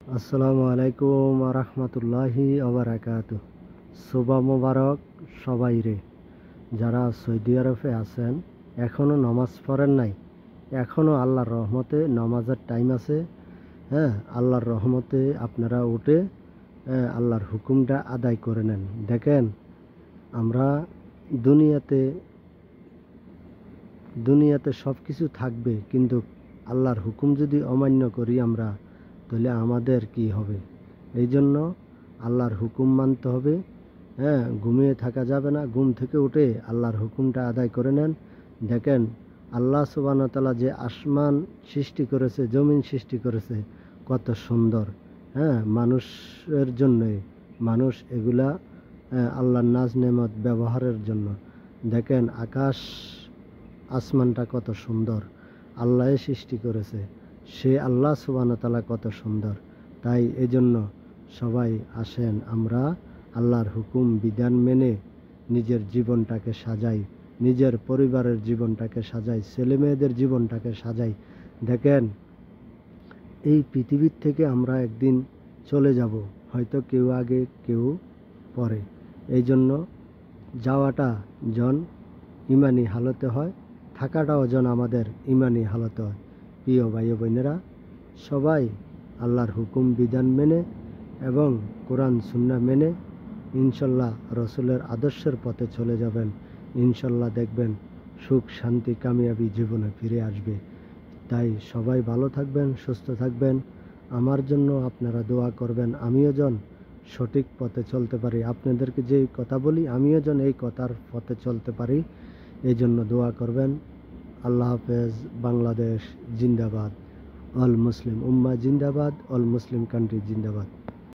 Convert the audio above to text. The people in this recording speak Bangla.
আসসালামু আলাইকুম রহমতুল্লাহি ওবারাকাতু। শুভ মোবারক সবাইরে। যারা সৌদি আরবে আছেন এখনও নামাজ পড়েন নাই, এখনও আল্লাহর রহমতে নামাজের টাইম আছে। হ্যাঁ, আল্লাহর রহমতে আপনারা উঠে আল্লাহর হুকুমটা আদায় করে নেন। দেখেন, আমরা দুনিয়াতে দুনিয়াতে সব কিছু থাকবে, কিন্তু আল্লাহর হুকুম যদি অমান্য করি আমরা, তাহলে আমাদের কি হবে? এই জন্য আল্লাহর হুকুম মানতে হবে। হ্যাঁ, ঘুমিয়ে থাকা যাবে না। ঘুম থেকে উঠে আল্লাহর হুকুমটা আদায় করে নেন। দেখেন, আল্লাহ সুবহানাহু ওয়া তাআলা যে আসমান সৃষ্টি করেছে, জমিন সৃষ্টি করেছে, কত সুন্দর। হ্যাঁ, মানুষের জন্যই, মানুষ এগুলা আল্লাহর নাজ নেমত ব্যবহারের জন্য। দেখেন, আকাশ আসমানটা কত সুন্দর, আল্লাহ সৃষ্টি করেছে। সে আল্লাহ সুবহানাহু ওয়া তাআলা কত সুন্দর। তাই এজন্য সবাই আসেন, আমরা আল্লাহর হুকুম বিধান মেনে নিজের জীবনটাকে সাজাই, নিজের পরিবারের জীবনটাকে সাজাই, ছেলে মেয়েদের জীবনটাকে সাজাই। দেখেন, এই পৃথিবীর থেকে আমরা একদিন চলে যাব, হয়তো কেউ আগে কেউ পরে। এই জন্য যাওয়াটা জন ইমানি হালতে হয়, থাকাটাও যেন আমাদের ইমানি হালতে হয়। প্রিয় ভাই ও বোনেরা, সবাই আল্লাহর হুকুম বিধান মেনে এবং কোরআন সুন্নাহ মেনে ইনশাল্লাহ রসুলের আদর্শের পথে চলে যাবেন। ইনশাল্লাহ দেখবেন সুখ শান্তি কামিয়াবি জীবনে ফিরে আসবে। তাই সবাই ভালো থাকবেন, সুস্থ থাকবেন। আমার জন্য আপনারা দোয়া করবেন, আমিও যেন সঠিক পথে চলতে পারি। আপনাদেরকে যে কথা বলি, আমিও যেন এই কথার পথে চলতে পারি, এই জন্য দোয়া করবেন। আল্লাহ হাফেজ। বাংলাদেশ জিন্দাবাদ। অল মুসলিম উম্মাহ জিন্দাবাদ। অল মুসলিম কান্ট্রি জিন্দাবাদ।